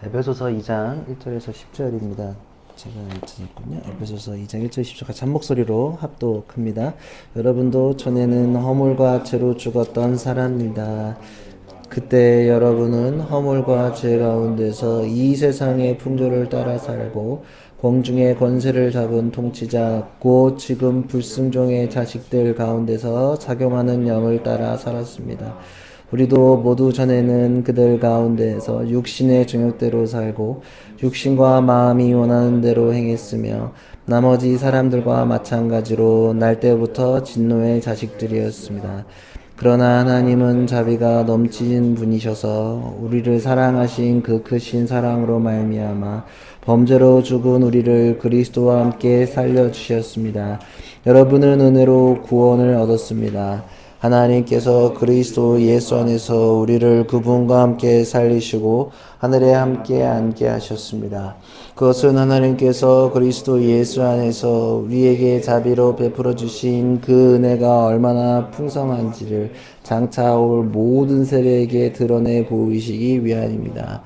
에베소서 2장 1절에서 10절입니다. 제가 읽었군요. 에베소서 2장 1절 10절 같이 한 목소리로 합독합니다. 여러분도 전에는 허물과 죄로 죽었던 사람입니다. 그때 여러분은 허물과 죄 가운데서 이 세상의 풍조를 따라 살고 공중의 권세를 잡은 통치자 곧 지금 불순종의 자식들 가운데서 작용하는 영을 따라 살았습니다. 우리도 모두 전에는 그들 가운데서 육신의 정욕대로 살고 육신과 마음이 원하는 대로 행했으며 나머지 사람들과 마찬가지로 날 때부터 진노의 자식들이었습니다. 그러나 하나님은 자비가 넘치신 분이셔서 우리를 사랑하신 그 크신 사랑으로 말미암아 범죄로 죽은 우리를 그리스도와 함께 살려주셨습니다. 여러분은 은혜로 구원을 얻었습니다. 하나님께서 그리스도 예수 안에서 우리를 그분과 함께 살리시고 하늘에 함께 앉게 하셨습니다. 그것은 하나님께서 그리스도 예수 안에서 우리에게 자비로 베풀어 주신 그 은혜가 얼마나 풍성한지를 장차 올 모든 세대에게 드러내 보이시기 위함입니다.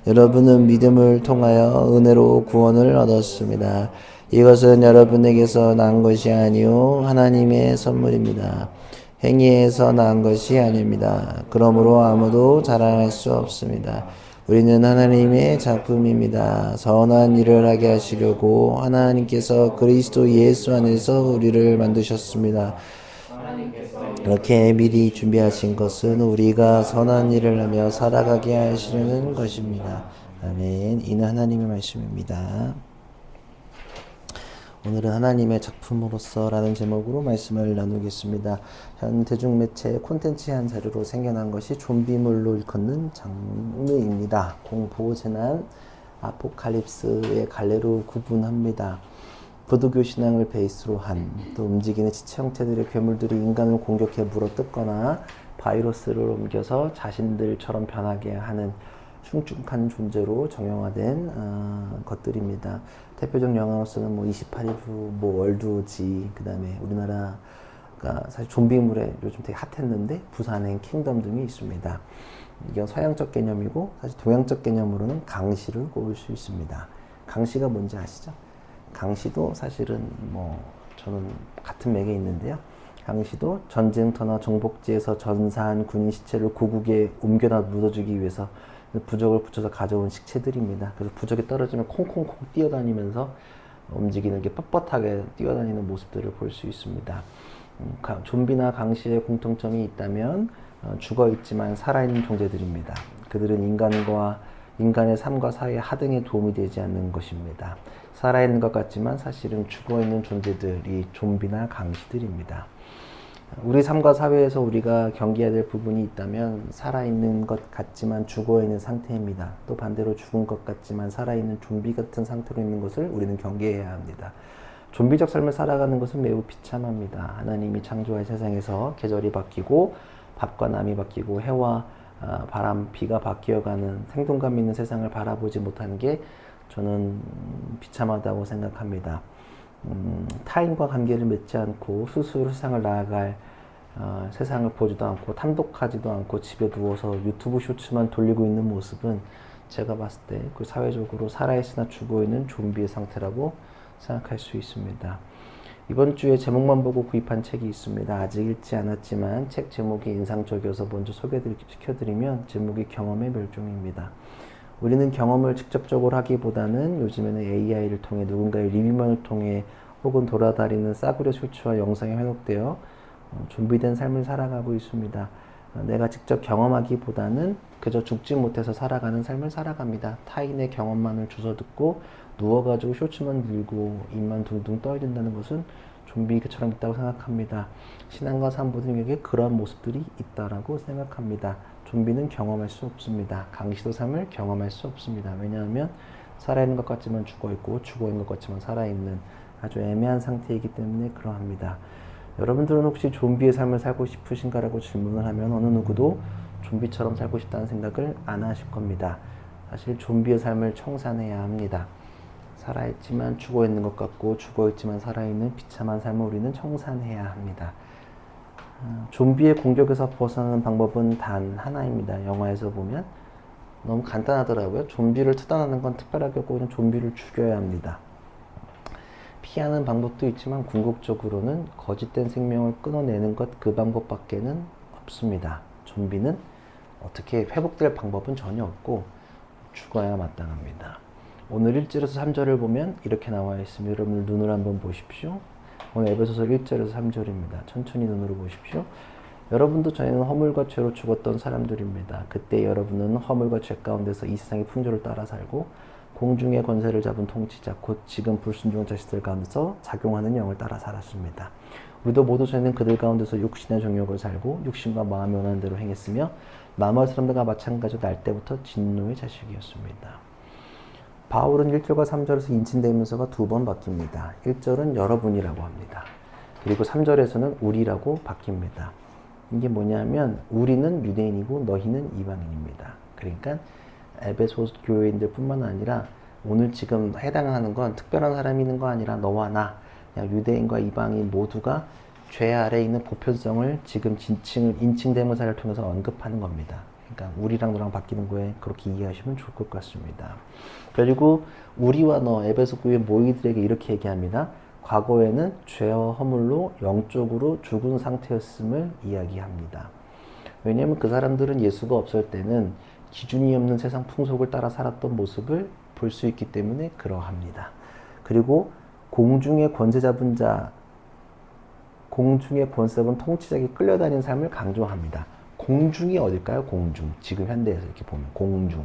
여러분은 믿음을 통하여 은혜로 구원을 얻었습니다. 이것은 여러분에게서 난 것이 아니요 하나님의 선물입니다. 행위에서 난 것이 아닙니다. 그러므로 아무도 자랑할 수 없습니다. 우리는 하나님의 작품입니다. 선한 일을 하게 하시려고 하나님께서 그리스도 예수 안에서 우리를 만드셨습니다. 이렇게 미리 준비하신 것은 우리가 선한 일을 하며 살아가게 하시려는 것입니다. 아멘. 이는 하나님의 말씀입니다. 오늘은 하나님의 작품으로서 라는 제목으로 말씀을 나누겠습니다. 현 대중매체 콘텐츠의 한 자료로 생겨난 것이 좀비물로 일컫는 장르입니다. 공포, 재난, 아포칼립스의 갈래로 구분합니다. 부도교 신앙을 베이스로 한 또 움직이는 지체 형태들의 괴물들이 인간을 공격해 물어뜯거나 바이러스를 옮겨서 자신들처럼 변하게 하는 흉측한 존재로 정형화된 것들입니다. 대표적 영화로서는 28일 후, 월드지, 그 다음에 우리나라가 사실 좀비물에 요즘 되게 핫했는데 부산행 킹덤 등이 있습니다. 이건 서양적 개념이고 사실 동양적 개념으로는 강시를 꼽을 수 있습니다. 강시가 뭔지 아시죠? 강시도 사실은 저는 같은 맥에 있는데요. 강시도 전쟁터나 정복지에서 전사한 군인 시체를 고국에 옮겨다 묻어주기 위해서 부적을 붙여서 가져온 식체들입니다. 그래서 부적이 떨어지면 콩콩콩 뛰어다니면서 움직이는 게 뻣뻣하게 뛰어다니는 모습들을 볼 수 있습니다. 좀비나 강시의 공통점이 있다면 죽어있지만 살아있는 존재들입니다. 그들은 인간의 삶과 사회의 하등에 도움이 되지 않는 것입니다. 살아있는 것 같지만 사실은 죽어있는 존재들이 좀비나 강시들입니다. 우리 삶과 사회에서 우리가 경계해야 될 부분이 있다면 살아있는 것 같지만 죽어있는 상태입니다. 또 반대로 죽은 것 같지만 살아있는 좀비 같은 상태로 있는 것을 우리는 경계해야 합니다. 좀비적 삶을 살아가는 것은 매우 비참합니다. 하나님이 창조한 세상에서 계절이 바뀌고 밥과 남이 바뀌고 해와 바람, 비가 바뀌어가는 생동감 있는 세상을 바라보지 못하는 게 저는 비참하다고 생각합니다. 타인과 관계를 맺지 않고 스스로 세상을 나아갈 세상을 보지도 않고 탐독하지도 않고 집에 누워서 유튜브 쇼츠만 돌리고 있는 모습은 제가 봤을 때 그 사회적으로 살아있으나 죽어있는 좀비의 상태라고 생각할 수 있습니다. 이번 주에 제목만 보고 구입한 책이 있습니다. 아직 읽지 않았지만 책 제목이 인상적이어서 먼저 소개시켜드리면 제목이 경험의 멸종입니다. 우리는 경험을 직접적으로 하기보다는 요즘에는 AI를 통해 누군가의 리뷰만을 통해 혹은 돌아다니는 싸구려 쇼츠와 영상에 회복되어 좀비된 삶을 살아가고 있습니다. 내가 직접 경험하기보다는 그저 죽지 못해서 살아가는 삶을 살아갑니다. 타인의 경험만을 주워듣고 누워가지고 쇼츠만 들고 입만 둥둥 떠야 된다는 것은 좀비처럼 있다고 생각합니다. 신앙과 삶 모든 영역에 그러한 모습들이 있다라고 생각합니다. 좀비는 경험할 수 없습니다. 강시도 삶을 경험할 수 없습니다. 왜냐하면 살아있는 것 같지만 죽어있고 죽어있는 것 같지만 살아있는 아주 애매한 상태이기 때문에 그러합니다. 여러분들은 혹시 좀비의 삶을 살고 싶으신가라고 질문을 하면 어느 누구도 좀비처럼 살고 싶다는 생각을 안 하실 겁니다. 사실 좀비의 삶을 청산해야 합니다. 살아있지만 죽어있는 것 같고 죽어있지만 살아있는 비참한 삶을 우리는 청산해야 합니다. 좀비의 공격에서 벗어나는 방법은 단 하나입니다. 영화에서 보면 너무 간단하더라고요. 좀비를 처단하는 건 특별하게 없고 그냥 좀비를 죽여야 합니다. 피하는 방법도 있지만 궁극적으로는 거짓된 생명을 끊어내는 것 그 방법밖에는 없습니다. 좀비는 어떻게 회복될 방법은 전혀 없고 죽어야 마땅합니다. 오늘 1절에서 3절을 보면 이렇게 나와 있습니다. 여러분 눈을 한번 보십시오. 오늘 에베소서 1절에서 3절입니다. 천천히 눈으로 보십시오. 여러분도 저희는 허물과 죄로 죽었던 사람들입니다. 그때 여러분은 허물과 죄 가운데서 이 세상의 풍조를 따라 살고 공중의 권세를 잡은 통치자 곧 지금 불순종한 자식들 가운데서 작용하는 영을 따라 살았습니다. 우리도 모두 저희는 그들 가운데서 육신의 정욕을 살고 육신과 마음이 원하는 대로 행했으며 나머지 사람들과 마찬가지로 날 때부터 진노의 자식이었습니다. 바울은 1절과 3절에서 인칭대명사가 2번 바뀝니다. 1절은 여러분이라고 합니다. 그리고 3절에서는 우리라고 바뀝니다. 이게 뭐냐면 우리는 유대인이고 너희는 이방인입니다. 그러니까 에베소 교회인들 뿐만 아니라 오늘 지금 해당하는 건 특별한 사람이 있는 거 아니라 너와 나, 유대인과 이방인 모두가 죄 아래에 있는 보편성을 지금 인칭대명사를 통해서 언급하는 겁니다. 그러니까 우리랑 너랑 바뀌는 거에 그렇게 이해하시면 좋을 것 같습니다. 그리고 우리와 너, 에베소 교회 모이들에게 이렇게 얘기합니다. 과거에는 죄와 허물로 영적으로 죽은 상태였음을 이야기합니다. 왜냐하면 그 사람들은 예수가 없을 때는 기준이 없는 세상 풍속을 따라 살았던 모습을 볼 수 있기 때문에 그러합니다. 그리고 공중의 권세 잡은 자, 공중의 권세 잡은 통치자에게 끌려다니는 삶을 강조합니다. 공중이 어딜까요? 공중. 지금 현대에서 이렇게 보면 공중.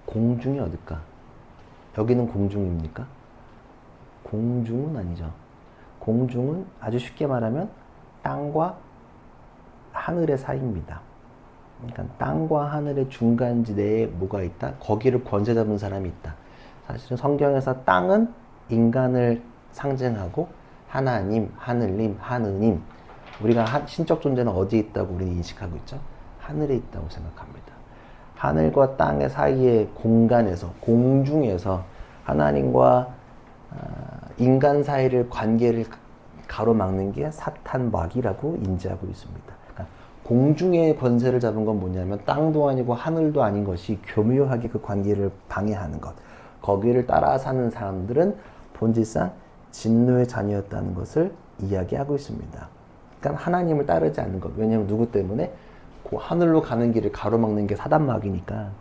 공중이 어딜까? 여기는 공중입니까? 공중은 아니죠. 공중은 아주 쉽게 말하면 땅과 하늘의 사이입니다. 그러니까 땅과 하늘의 중간지대에 뭐가 있다? 거기를 권세 잡은 사람이 있다. 사실은 성경에서 땅은 인간을 상징하고 하나님, 하늘님, 하느님, 우리가 신적 존재는 어디에 있다고 우리는 인식하고 있죠? 하늘에 있다고 생각합니다. 하늘과 땅의 사이의 공간에서, 공중에서 하나님과 인간 사이를 관계를 가로막는 게 사탄막이라고 인지하고 있습니다. 그러니까 공중의 권세를 잡은 건 뭐냐면 땅도 아니고 하늘도 아닌 것이 교묘하게 그 관계를 방해하는 것. 거기를 따라 사는 사람들은 본질상 진노의 자녀였다는 것을 이야기하고 있습니다. 그러니까 하나님을 따르지 않는 것. 왜냐하면 누구 때문에? 그 하늘로 가는 길을 가로막는 게 사단막이니까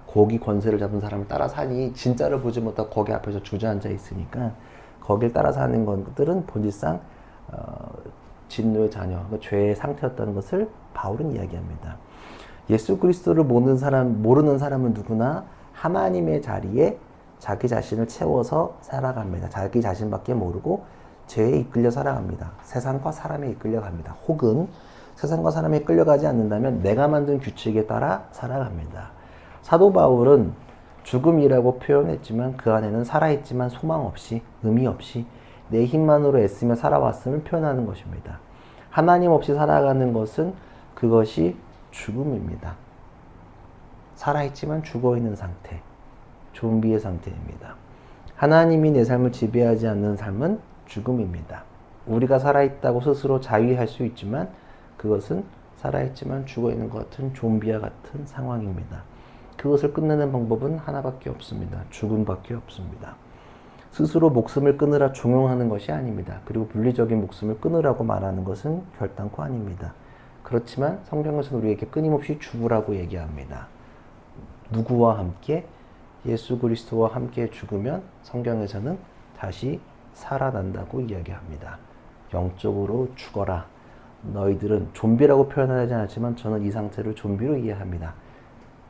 거기 권세를 잡은 사람을 따라 사니 진짜를 보지 못하고 거기 앞에서 주저앉아 있으니까 거길 따라 사는 것들은 본질상 진노의 자녀, 죄의 상태였다는 것을 바울은 이야기합니다. 예수 그리스도를 모르는 사람은 누구나 하나님의 자리에 자기 자신을 채워서 살아갑니다. 자기 자신밖에 모르고 죄에 이끌려 살아갑니다. 세상과 사람에 이끌려갑니다. 혹은 세상과 사람에 끌려가지 않는다면 내가 만든 규칙에 따라 살아갑니다. 사도 바울은 죽음이라고 표현했지만 그 안에는 살아있지만 소망 없이 의미 없이 내 힘만으로 애쓰며 살아왔음을 표현하는 것입니다. 하나님 없이 살아가는 것은 그것이 죽음입니다. 살아있지만 죽어있는 상태, 좀비의 상태입니다. 하나님이 내 삶을 지배하지 않는 삶은 죽음입니다. 우리가 살아있다고 스스로 자위할 수 있지만 그것은 살아있지만 죽어있는 것 같은 좀비와 같은 상황입니다. 그것을 끝내는 방법은 하나밖에 없습니다. 죽음밖에 없습니다. 스스로 목숨을 끊으라 종용하는 것이 아닙니다. 그리고 물리적인 목숨을 끊으라고 말하는 것은 결단코 아닙니다. 그렇지만 성경에서는 우리에게 끊임없이 죽으라고 얘기합니다. 누구와 함께? 예수 그리스도와 함께 죽으면 성경에서는 다시 살아난다고 이야기합니다. 영적으로 죽어라. 너희들은 좀비라고 표현하지 않지만 저는 이 상태를 좀비로 이해합니다.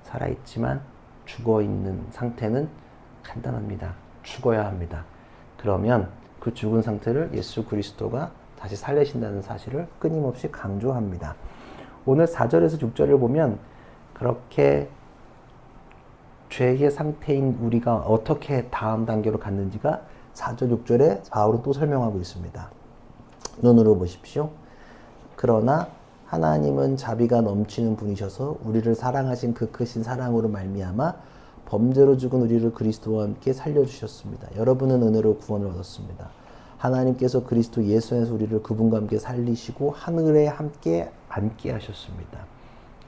살아있지만 죽어있는 상태는 간단합니다. 죽어야 합니다. 그러면 그 죽은 상태를 예수 그리스도가 다시 살리신다는 사실을 끊임없이 강조합니다. 오늘 4절에서 6절을 보면 그렇게 죄의 상태인 우리가 어떻게 다음 단계로 갔는지가 4절, 6절에 바울은 또 설명하고 있습니다. 눈으로 보십시오. 그러나 하나님은 자비가 넘치는 분이셔서 우리를 사랑하신 그 크신 사랑으로 말미암아 범죄로 죽은 우리를 그리스도와 함께 살려주셨습니다. 여러분은 은혜로 구원을 얻었습니다. 하나님께서 그리스도 예수 안에서 우리를 그분과 함께 살리시고 하늘에 함께 앉게 하셨습니다.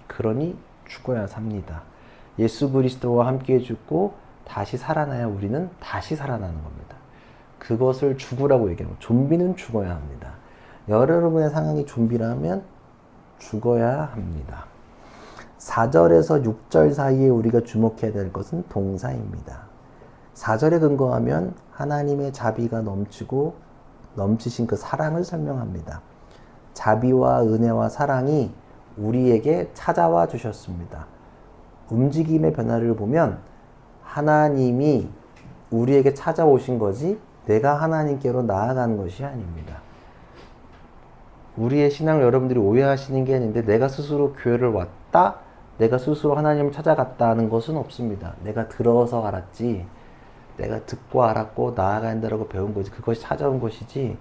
그러니 죽어야 삽니다. 예수 그리스도와 함께 죽고 다시 살아나야 우리는 다시 살아나는 겁니다. 그것을 죽으라고 얘기하고 좀비는 죽어야 합니다. 여러분의 상황이 좀비라면 죽어야 합니다. 4절에서 6절 사이에 우리가 주목해야 될 것은 동사입니다. 4절에 근거하면 하나님의 자비가 넘치신 그 사랑을 설명합니다. 자비와 은혜와 사랑이 우리에게 찾아와 주셨습니다. 움직임의 변화를 보면 하나님이 우리에게 찾아오신 거지 내가 하나님께로 나아가는 것이 아닙니다. 우리의 신앙을 여러분들이 오해하시는 게 아닌데 내가 스스로 교회를 왔다, 내가 스스로 하나님을 찾아갔다는 것은 없습니다. 내가 들어서 알았지, 내가 듣고 알았고 나아간다라고 배운 거지, 그것이 찾아온 것이지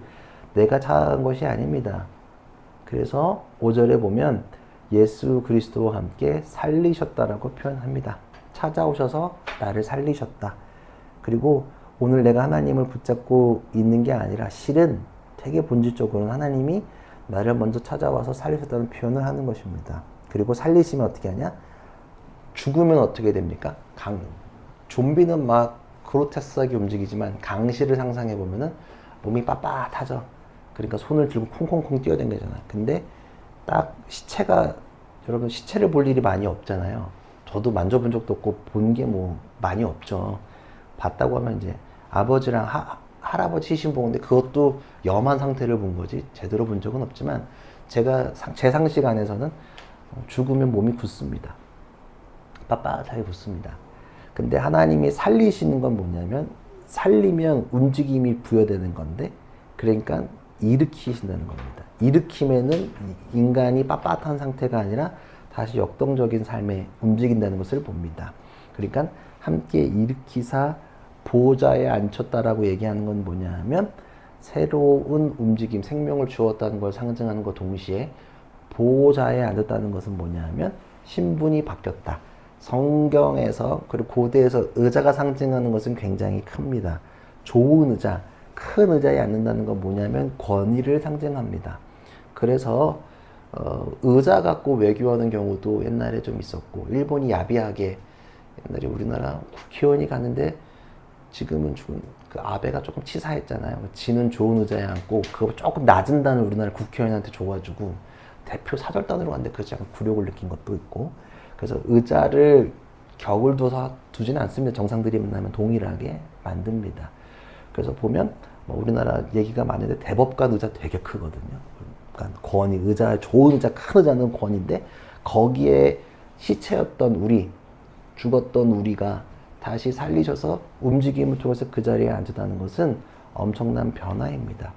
내가 찾아간 것이 아닙니다. 그래서 5절에 보면 예수 그리스도와 함께 살리셨다라고 표현합니다. 찾아오셔서 나를 살리셨다. 그리고 오늘 내가 하나님을 붙잡고 있는 게 아니라 실은 되게 본질적으로는 하나님이 나를 먼저 찾아와서 살리셨다는 표현을 하는 것입니다. 그리고 살리시면 어떻게 하냐? 죽으면 어떻게 됩니까? 좀비는 막 그로테스하게 움직이지만 강실을 상상해 보면은 몸이 빳빳하죠. 그러니까 손을 들고 콩콩콩 뛰어댕기잖아요. 근데 딱 시체가, 여러분 시체를 볼 일이 많이 없잖아요. 저도 만져본 적도 없고 본 게 뭐 많이 없죠. 봤다고 하면 이제 아버지랑 할아버지 시신 보는데 그것도 염한 상태를 본 거지 제대로 본 적은 없지만 제 상식 안에서는 죽으면 몸이 굳습니다. 빳빳하게 굳습니다. 근데 하나님이 살리시는 건 뭐냐면 살리면 움직임이 부여되는 건데 그러니까 일으키신다는 겁니다. 일으킴에는 인간이 빳빳한 상태가 아니라 다시 역동적인 삶에 움직인다는 것을 봅니다. 그러니까 함께 일으키사 보호자에 앉혔다라고 얘기하는 건 뭐냐 하면 새로운 움직임, 생명을 주었다는 걸 상징하는 것 동시에 보호자에 앉았다는 것은 뭐냐 하면 신분이 바뀌었다. 성경에서 그리고 고대에서 의자가 상징하는 것은 굉장히 큽니다. 좋은 의자, 큰 의자에 앉는다는 건 뭐냐면 권위를 상징합니다. 그래서 의자 갖고 외교하는 경우도 옛날에 좀 있었고 일본이 야비하게 옛날에 우리나라 국회의원이 갔는데 지금은 그 아베가 조금 치사했잖아요. 지는 좋은 의자에 앉고 그거 조금 낮은 단을 우리나라 국회의원한테 줘가지고 대표 사절단으로 갔는데 그것이 약간 굴욕을 느낀 것도 있고 그래서 의자를 격을 둬서 두지는 않습니다. 정상들이 만나면 동일하게 만듭니다. 그래서 보면 뭐 우리나라 얘기가 많은데 대법관 의자 되게 크거든요. 그러니까 권위, 의자, 좋은 의자, 큰 의자는 권위인데 거기에 시체였던 우리, 죽었던 우리가 다시 살리셔서 움직임을 통해서 그 자리에 앉았다는 것은 엄청난 변화입니다.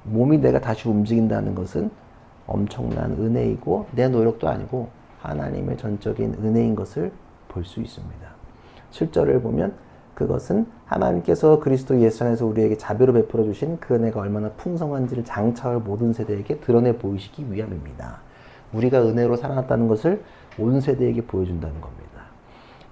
몸이 내가 다시 움직인다는 것은 엄청난 은혜이고 내 노력도 아니고 하나님의 전적인 은혜인 것을 볼 수 있습니다. 7절을 보면 그것은 하나님께서 그리스도 예수 안에서 우리에게 자비로 베풀어 주신 그 은혜가 얼마나 풍성한지를 장차올 모든 세대에게 드러내 보이시기 위함입니다. 우리가 은혜로 살아났다는 것을 온 세대에게 보여준다는 겁니다.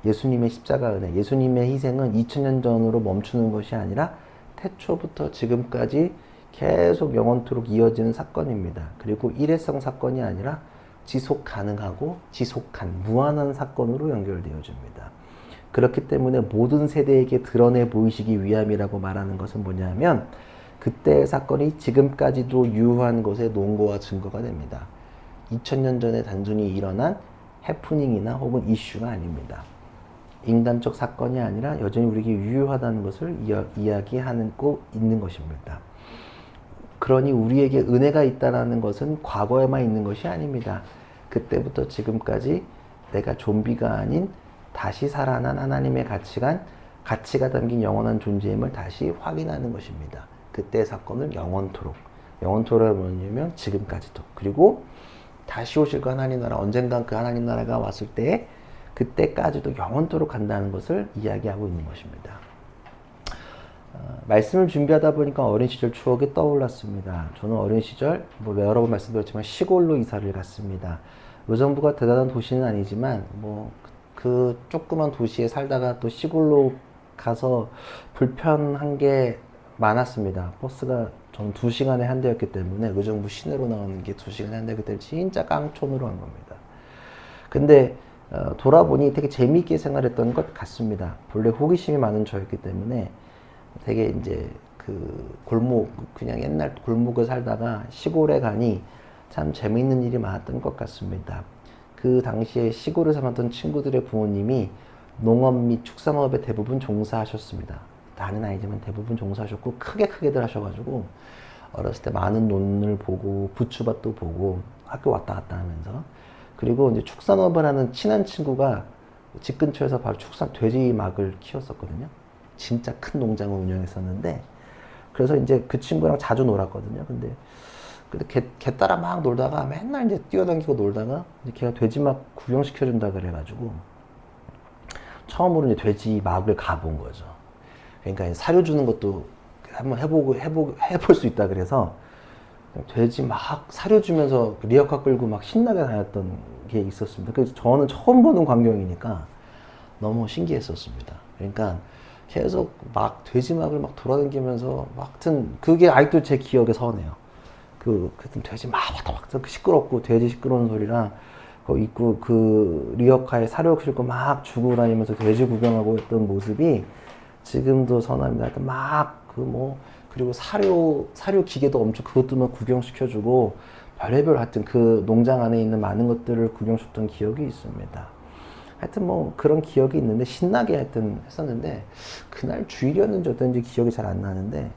예수님의 십자가 은혜, 예수님의 희생은 2000년 전으로 멈추는 것이 아니라 태초부터 지금까지 계속 영원토록 이어지는 사건입니다. 그리고 일회성 사건이 아니라 지속 가능하고 지속한 무한한 사건으로 연결되어 줍니다. 그렇기 때문에 모든 세대에게 드러내 보이시기 위함이라고 말하는 것은 뭐냐면 그때의 사건이 지금까지도 유효한 것의 논거와 증거가 됩니다. 2000년 전에 단순히 일어난 해프닝이나 혹은 이슈가 아닙니다. 인간적 사건이 아니라 여전히 우리에게 유효하다는 것을 이야기하고 있는 것입니다. 그러니 우리에게 은혜가 있다는 것은 과거에만 있는 것이 아닙니다. 그때부터 지금까지 내가 좀비가 아닌 다시 살아난 하나님의 가치가 담긴 영원한 존재임을 다시 확인하는 것입니다. 그때의 사건을 영원토록 뭐냐면 지금까지도. 그리고 다시 오실 그 하나님 나라, 언젠간 그 하나님 나라가 왔을 때 그때까지도 영원토록 간다는 것을 이야기하고 있는 것입니다. 말씀을 준비하다 보니까 어린 시절 추억이 떠올랐습니다. 저는 어린 시절 여러 번 말씀드렸지만 시골로 이사를 갔습니다. 의정부가 대단한 도시는 아니지만 그 조그만 도시에 살다가 또 시골로 가서 불편한 게 많았습니다. 버스가 저는 2시간에 한 대였기 때문에 의정부 시내로 나오는 게 2시간에 한 대였기 때문에 진짜 깡촌으로 간 겁니다. 근데 돌아보니 되게 재미있게 생활했던 것 같습니다. 본래 호기심이 많은 저였기 때문에 되게 이제 그 골목, 그냥 옛날 골목을 살다가 시골에 가니 참 재미있는 일이 많았던 것 같습니다. 그 당시에 시골에 살았던 친구들의 부모님이 농업 및 축산업에 대부분 종사하셨습니다. 다는 아니지만 대부분 종사하셨고 크게들 하셔가지고 어렸을 때 많은 논을 보고 부추밭도 보고 학교 왔다 갔다 하면서, 그리고 이제 축산업을 하는 친한 친구가 집 근처에서 바로 돼지막을 키웠었거든요. 진짜 큰 농장을 운영했었는데, 그래서 이제 그 친구랑 자주 놀았거든요. 근데 걔 따라 막 놀다가 맨날 이제 뛰어다니고 놀다가 이제 걔가 돼지막 구경시켜준다 그래가지고 처음으로 이제 돼지막을 가본 거죠. 그러니까 사료 주는 것도 한번 해볼 수 있다 그래서 돼지 막 사료 주면서 리어카 끌고 막 신나게 다녔던 게 있었습니다. 그래서 저는 처음 보는 광경이니까 너무 신기했었습니다. 그러니까 계속 막 돼지막을 막 돌아다니면서 막, 하여튼 그게 아직도 제 기억에 선해요. 그때 돼지 막 왔다 갔다 시끄럽고 돼지 시끄러운 소리랑 그 입구 그 리어카에 사료 싣고 막 주고 다니면서 돼지 구경하고 했던 모습이 지금도 선합니다. 하여튼 막 그리고 사료 기계도 엄청 그것도 막 구경시켜주고 별의별 하여튼 그 농장 안에 있는 많은 것들을 구경시켰던 기억이 있습니다. 하여튼 뭐 그런 기억이 있는데 신나게 하여튼 했었는데, 그날 주일이었는지 어떤지 기억이 잘 안 나는데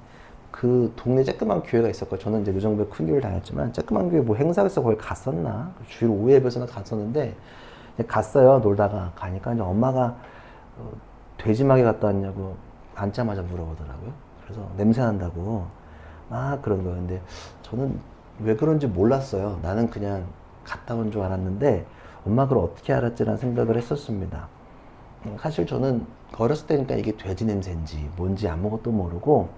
그 동네 쬐끄만 교회가 있었고, 저는 이제 의정부에 큰 교회를 다녔지만 쬐끄만 교회 뭐 행사가 있어 거기 갔었나, 주일 오후 예배에서나 갔었는데 갔어요. 놀다가 가니까 이제 엄마가 돼지막에 갔다 왔냐고 앉자마자 물어보더라고요. 그래서 냄새 난다고 막 그런 거예요. 근데 저는 왜 그런지 몰랐어요. 나는 그냥 갔다 온 줄 알았는데 엄마 그걸 어떻게 알았지라는 생각을 했었습니다. 사실 저는 어렸을 때니까 이게 돼지 냄새인지 뭔지 아무것도 모르고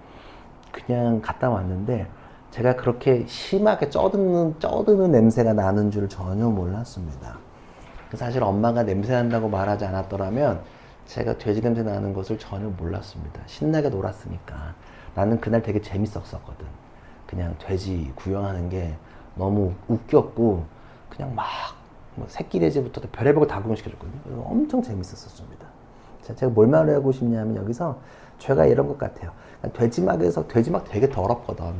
그냥 갔다 왔는데, 제가 그렇게 심하게 쪄드는 냄새가 나는 줄 전혀 몰랐습니다. 사실 엄마가 냄새 난다고 말하지 않았더라면 제가 돼지 냄새 나는 것을 전혀 몰랐습니다. 신나게 놀았으니까. 나는 그날 되게 재밌었거든. 그냥 돼지 구경하는 게 너무 웃겼고 그냥 막 뭐 새끼 돼지부터 별의별 걸 다 구경시켜줬거든요. 그래서 엄청 재밌었습니다. 제가 뭘 말하고 싶냐면 여기서 죄가 이런 것 같아요. 돼지막에서 돼지막 되게 더럽거든.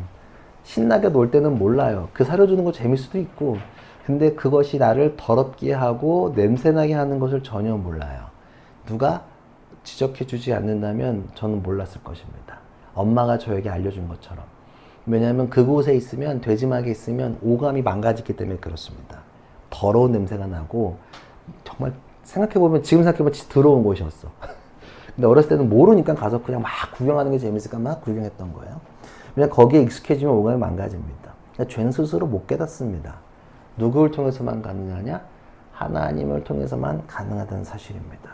신나게 놀 때는 몰라요. 그 사료 주는 거 재밌을 수도 있고, 근데 그것이 나를 더럽게 하고 냄새나게 하는 것을 전혀 몰라요. 누가 지적해 주지 않는다면 저는 몰랐을 것입니다. 엄마가 저에게 알려준 것처럼. 왜냐하면 그곳에 있으면, 돼지막에 있으면 오감이 망가졌기 때문에 그렇습니다. 더러운 냄새가 나고 정말 지금 생각해보면 더러운 곳이었어. 근데 어렸을 때는 모르니까 가서 그냥 막 구경하는 게 재밌으니까 막 구경했던 거예요. 그냥 거기에 익숙해지면 오감이 망가집니다. 그러니까 죄는 스스로 못 깨닫습니다. 누구를 통해서만 가능하냐? 하나님을 통해서만 가능하다는 사실입니다.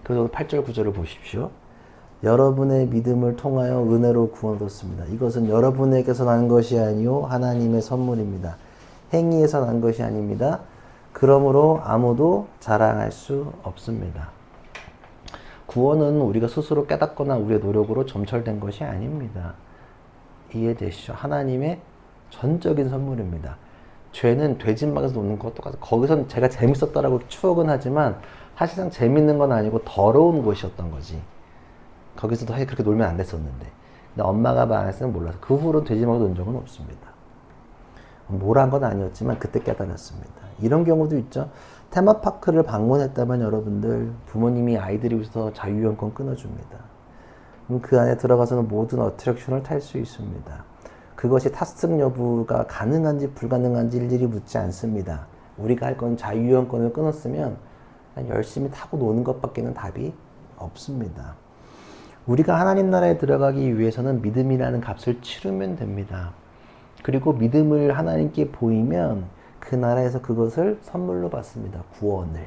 그래서 8절 9절을 보십시오. 여러분의 믿음을 통하여 은혜로 구원 얻었습니다. 이것은 여러분에게서 난 것이 아니요 하나님의 선물입니다. 행위에서 난 것이 아닙니다. 그러므로 아무도 자랑할 수 없습니다. 구원은 우리가 스스로 깨닫거나 우리의 노력으로 점철된 것이 아닙니다. 이해되시죠? 하나님의 전적인 선물입니다. 죄는 돼지막에서 노는 것과 똑같아요. 거기선 제가 재밌었다라고 추억은 하지만 사실상 재밌는 건 아니고 더러운 곳이었던 거지. 거기서도 그렇게 놀면 안 됐었는데. 근데 엄마가 말했으면 몰라서 그 후로는 돼지막에 논 적은 없습니다. 뭐란 건 아니었지만 그때 깨달았습니다. 이런 경우도 있죠. 테마파크를 방문했다면 여러분들, 부모님이 아이들이 위해서 자유이용권 끊어줍니다. 그 안에 들어가서는 모든 어트랙션을 탈 수 있습니다. 그것이 탑승 여부가 가능한지 불가능한지 일일이 묻지 않습니다. 우리가 할 건 자유이용권을 끊었으면 그냥 열심히 타고 노는 것밖에는 답이 없습니다. 우리가 하나님 나라에 들어가기 위해서는 믿음이라는 값을 치르면 됩니다. 그리고 믿음을 하나님께 보이면 그 나라에서 그것을 선물로 받습니다. 구원을.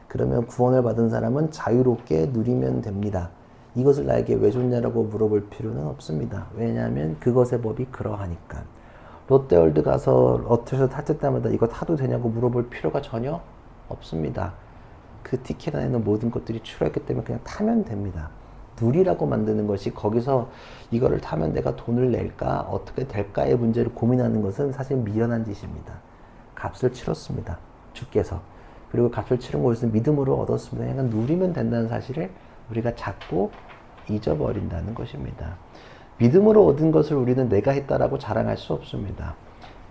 그러면 구원을 받은 사람은 자유롭게 누리면 됩니다. 이것을 나에게 왜 줬냐라고 물어볼 필요는 없습니다. 왜냐하면 그것의 법이 그러하니까. 롯데월드 가서 어트랙션 탔을 때마다 이거 타도 되냐고 물어볼 필요가 전혀 없습니다. 그 티켓 안에 있는 모든 것들이 추려있기 때문에 그냥 타면 됩니다. 누리라고 만드는 것이, 거기서 이거를 타면 내가 돈을 낼까 어떻게 될까의 문제를 고민하는 것은 사실 미련한 짓입니다. 값을 치렀습니다. 주께서. 그리고 값을 치른 것을 믿음으로 얻었습니다. 그러니까 누리면 된다는 사실을 우리가 자꾸 잊어버린다는 것입니다. 믿음으로 얻은 것을 우리는 내가 했다라고 자랑할 수 없습니다.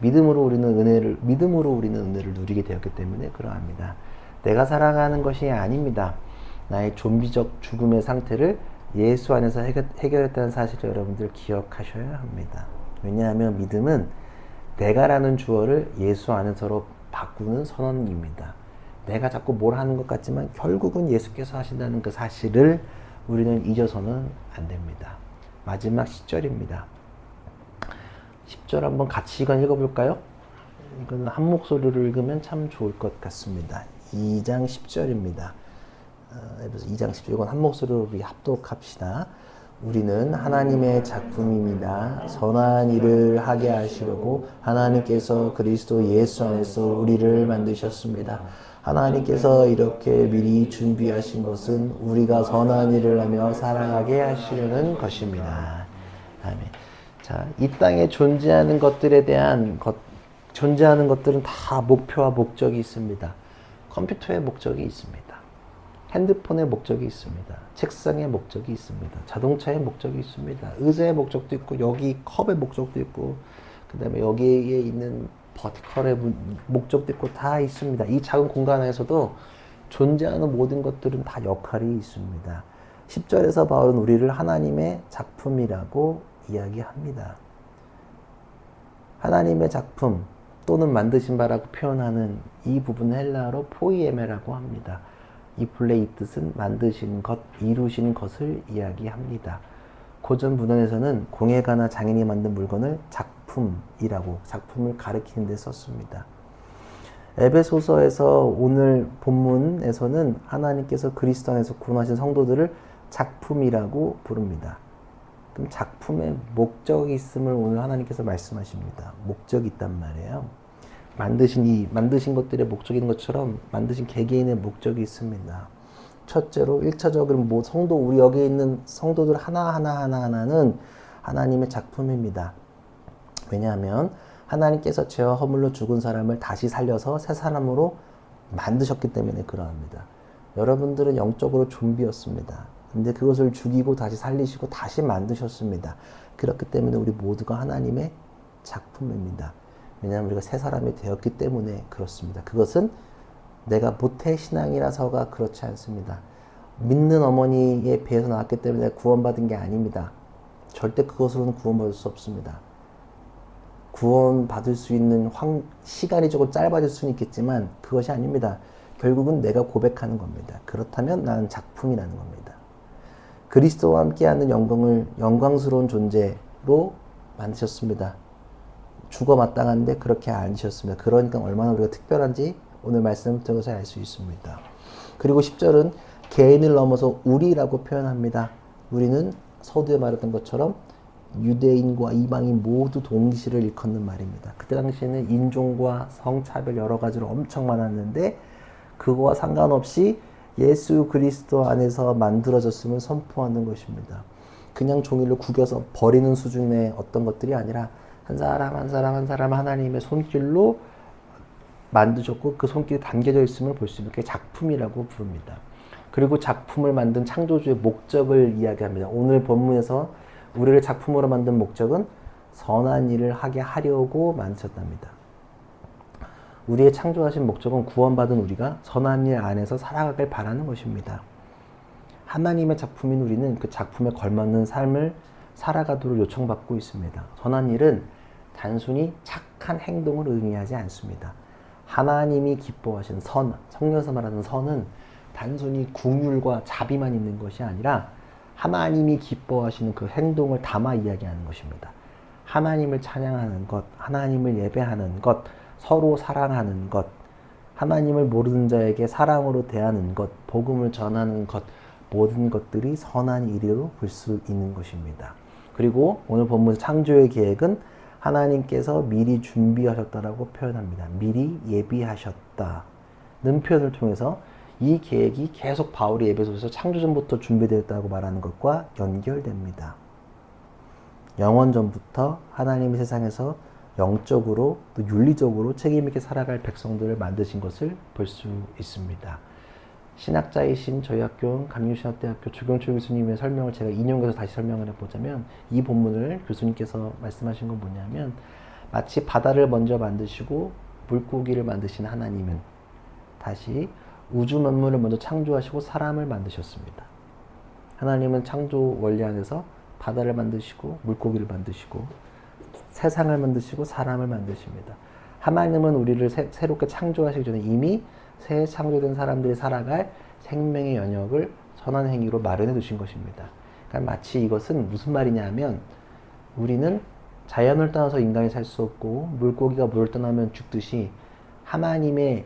믿음으로 우리는 은혜를 누리게 되었기 때문에 그러합니다. 내가 살아가는 것이 아닙니다. 나의 좀비적 죽음의 상태를 예수 안에서 해결했다는 사실을 여러분들 기억하셔야 합니다. 왜냐하면 믿음은 내가라는 주어를 예수 안에서로 바꾸는 선언입니다. 내가 자꾸 뭘 하는 것 같지만 결국은 예수께서 하신다는 그 사실을 우리는 잊어서는 안 됩니다. 마지막 10절입니다. 10절 한번 같이 이건 읽어볼까요? 이건 한 목소리로 읽으면 참 좋을 것 같습니다. 2장 10절입니다. 2장 10절 이건 한 목소리로 우리 합독합시다. 우리는 하나님의 작품입니다. 선한 일을 하게 하시려고 하나님께서 그리스도 예수 안에서 우리를 만드셨습니다. 하나님께서 이렇게 미리 준비하신 것은 우리가 선한 일을 하며 살아가게 하시려는 것입니다. 아멘. 자, 이 땅에 존재하는 것들에 대한 존재하는 것들은 다 목표와 목적이 있습니다. 컴퓨터의 목적이 있습니다. 핸드폰의 목적이 있습니다. 책상의 목적이 있습니다. 자동차의 목적이 있습니다. 의자의 목적도 있고 여기 컵의 목적도 있고 그 다음에 여기에 있는 버티컬의 목적도 있고 다 있습니다. 이 작은 공간 안에서도 존재하는 모든 것들은 다 역할이 있습니다. 10절에서 바울은 우리를 하나님의 작품이라고 이야기합니다. 하나님의 작품 또는 만드신 바라고 표현하는 이 부분은 헬라어로 포이에메라고 합니다. 이 본래 이 뜻은 만드신 것, 이루신 것을 이야기합니다. 고전 문헌에서는 공예가나 장인이 만든 물건을 작품을 가리키는 데 썼습니다. 에베소서에서 오늘 본문에서는 하나님께서 그리스도 안에서 구원하신 성도들을 작품이라고 부릅니다. 그럼 작품에 목적이 있음을 오늘 하나님께서 말씀하십니다. 목적이 있단 말이에요. 만드신 것들의 목적이 있는 것처럼 만드신 개개인의 목적이 있습니다. 첫째로 1차적으로 우리 여기 있는 성도들 하나하나는 하나님의 작품입니다. 왜냐하면 하나님께서 죄와 허물로 죽은 사람을 다시 살려서 새 사람으로 만드셨기 때문에 그러합니다. 여러분들은 영적으로 좀비였습니다. 근데 그것을 죽이고 다시 살리시고 다시 만드셨습니다. 그렇기 때문에 우리 모두가 하나님의 작품입니다. 왜냐하면 우리가 새 사람이 되었기 때문에 그렇습니다. 그것은 내가 모태신앙이라서가 그렇지 않습니다. 믿는 어머니의 배에서 나왔기 때문에 구원받은 게 아닙니다. 절대 그것으로는 구원받을 수 없습니다. 구원받을 수 있는 시간이 조금 짧아질 수는 있겠지만 그것이 아닙니다. 결국은 내가 고백하는 겁니다. 그렇다면 나는 작품이라는 겁니다. 그리스도와 함께하는 영광스러운 존재로 만드셨습니다. 죽어 마땅한데 그렇게 아니셨습니다. 그러니까 얼마나 우리가 특별한지 오늘 말씀을 통해서 알 수 있습니다. 그리고 10절은 개인을 넘어서 우리라고 표현합니다. 우리는 서두에 말했던 것처럼 유대인과 이방인 모두 동시를 일컫는 말입니다. 그때 당시에는 인종과 성차별 여러 가지로 엄청 많았는데 그거와 상관없이 예수 그리스도 안에서 만들어졌음을 선포하는 것입니다. 그냥 종이를 구겨서 버리는 수준의 어떤 것들이 아니라 한 사람 하나님의 손길로 만드셨고 그 손길이 담겨져 있음을 볼 수 있는 게 작품이라고 부릅니다. 그리고 작품을 만든 창조주의 목적을 이야기합니다. 오늘 본문에서 우리를 작품으로 만든 목적은 선한 일을 하게 하려고 만드셨답니다. 우리의 창조하신 목적은 구원받은 우리가 선한 일 안에서 살아가길 바라는 것입니다. 하나님의 작품인 우리는 그 작품에 걸맞는 삶을 살아가도록 요청받고 있습니다. 선한 일은 단순히 착한 행동을 의미하지 않습니다. 하나님이 기뻐하시는 성경에서 말하는 선은 단순히 궁율과 자비만 있는 것이 아니라 하나님이 기뻐하시는 그 행동을 담아 이야기하는 것입니다. 하나님을 찬양하는 것, 하나님을 예배하는 것, 서로 사랑하는 것, 하나님을 모르는 자에게 사랑으로 대하는 것, 복음을 전하는 것, 모든 것들이 선한 일이로 볼 수 있는 것입니다. 그리고 오늘 본문 창조의 계획은 하나님께서 미리 준비하셨다라고 표현합니다. 미리 예비하셨다는 표현을 통해서 이 계획이 계속 바울이 에베소서에서 창조전부터 준비되었다고 말하는 것과 연결됩니다. 영원전부터 하나님이 세상에서 영적으로 또 윤리적으로 책임있게 살아갈 백성들을 만드신 것을 볼 수 있습니다. 신학자이신 저희 학교 강림신학대학교 조경철 교수님의 설명을 제가 인용해서 다시 설명을 해보자면, 이 본문을 교수님께서 말씀하신 건 뭐냐면, 마치 바다를 먼저 만드시고 물고기를 만드신 하나님은 다시 우주 만물을 먼저 창조하시고 사람을 만드셨습니다. 하나님은 창조 원리 안에서 바다를 만드시고 물고기를 만드시고 세상을 만드시고 사람을 만드십니다. 하나님은 우리를 새롭게 창조하시기 전에 이미 새 창조된 사람들이 살아갈 생명의 영역을 선한 행위로 마련해 두신 것입니다. 그러니까 마치 이것은 무슨 말이냐면, 우리는 자연을 떠나서 인간이 살 수 없고 물고기가 물을 떠나면 죽듯이 하나님의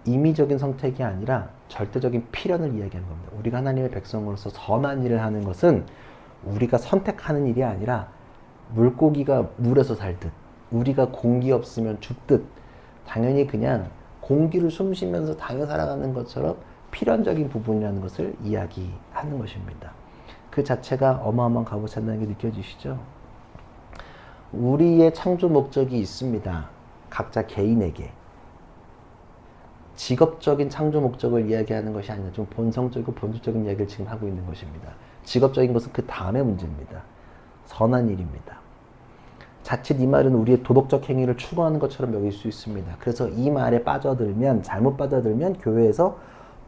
임의적인 선택이 아니라 절대적인 필연을 이야기하는 겁니다. 우리가 하나님의 백성으로서 선한 일을 하는 것은 우리가 선택하는 일이 아니라 물고기가 물에서 살듯, 우리가 공기 없으면 죽듯 당연히 그냥 공기를 숨쉬면서 당연히 살아가는 것처럼 필연적인 부분이라는 것을 이야기하는 것입니다. 그 자체가 어마어마한 값어치 한다는 게 느껴지시죠? 우리의 창조 목적이 있습니다. 각자 개인에게. 직업적인 창조 목적을 이야기하는 것이 아니라 좀 본성적이고 본질적인 이야기를 지금 하고 있는 것입니다. 직업적인 것은 그 다음의 문제입니다. 선한 일입니다. 자칫 이 말은 우리의 도덕적 행위를 추구하는 것처럼 여길 수 있습니다. 그래서 이 말에 빠져들면, 잘못 빠져들면 교회에서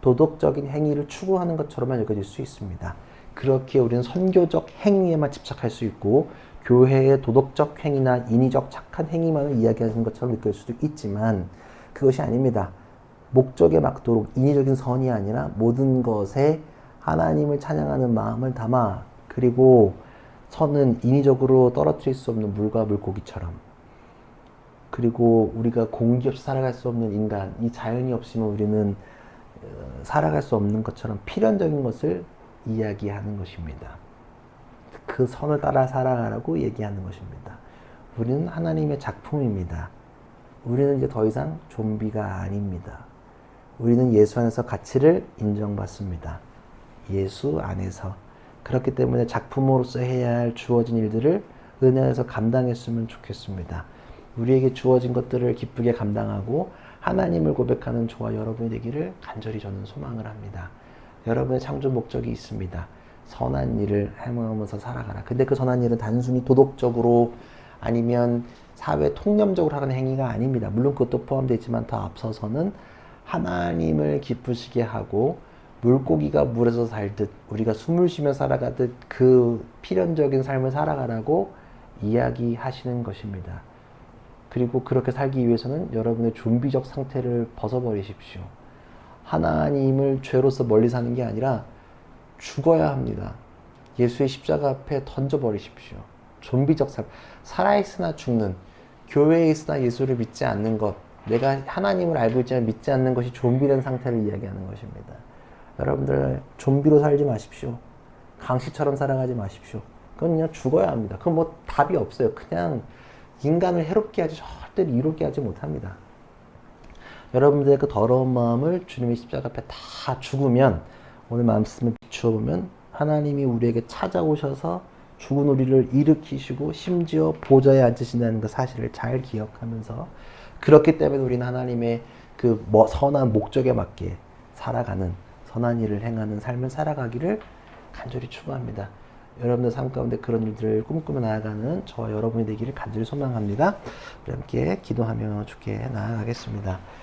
도덕적인 행위를 추구하는 것처럼만 여겨질 수 있습니다. 그렇게 우리는 선교적 행위에만 집착할 수 있고 교회의 도덕적 행위나 인위적 착한 행위만을 이야기하는 것처럼 느낄 수도 있지만, 그것이 아닙니다. 목적에 맞도록 인위적인 선이 아니라 모든 것에 하나님을 찬양하는 마음을 담아, 그리고 선은 인위적으로 떨어뜨릴 수 없는 물과 물고기처럼, 그리고 우리가 공기 없이 살아갈 수 없는 인간, 이 자연이 없으면 우리는 살아갈 수 없는 것처럼 필연적인 것을 이야기하는 것입니다. 그 선을 따라 살아가라고 얘기하는 것입니다. 우리는 하나님의 작품입니다. 우리는 이제 더 이상 좀비가 아닙니다. 우리는 예수 안에서 가치를 인정받습니다. 예수 안에서. 그렇기 때문에 작품으로서 해야 할 주어진 일들을 은혜 안에서 감당했으면 좋겠습니다. 우리에게 주어진 것들을 기쁘게 감당하고 하나님을 고백하는 저와 여러분이 되기를 간절히 저는 소망을 합니다. 여러분의 창조 목적이 있습니다. 선한 일을 행하면서 살아가라. 근데 그 선한 일은 단순히 도덕적으로 아니면 사회 통념적으로 하는 행위가 아닙니다. 물론 그것도 포함되어 있지만 더 앞서서는 하나님을 기쁘시게 하고 물고기가 물에서 살듯 우리가 숨을 쉬며 살아가듯 그 필연적인 삶을 살아가라고 이야기하시는 것입니다. 그리고 그렇게 살기 위해서는 여러분의 좀비적 상태를 벗어버리십시오. 하나님을 죄로서 멀리 사는 게 아니라 죽어야 합니다. 예수의 십자가 앞에 던져버리십시오. 좀비적 삶, 살아있으나 죽는, 교회에 있으나 예수를 믿지 않는 것, 내가 하나님을 알고 있지만 믿지 않는 것이 좀비된 상태를 이야기하는 것입니다. 여러분들 좀비로 살지 마십시오. 강시처럼 살아가지 마십시오. 그건 그냥 죽어야 합니다. 그건 뭐 답이 없어요. 그냥 인간을 해롭게 하지 절대로 이롭게 하지 못합니다. 여러분들의 그 더러운 마음을 주님의 십자가 앞에 다 죽으면, 오늘 말씀을 비추어 보면 하나님이 우리에게 찾아오셔서 죽은 우리를 일으키시고 심지어 보좌에 앉으신다는 그 사실을 잘 기억하면서, 그렇기 때문에 우리는 하나님의 그 선한 목적에 맞게 살아가는, 선한 일을 행하는 삶을 살아가기를 간절히 추구합니다. 여러분들 삶 가운데 그런 일들을 꿈꾸며 나아가는 저와 여러분이 되기를 간절히 소망합니다. 우리 함께 기도하며 주께 나아가겠습니다.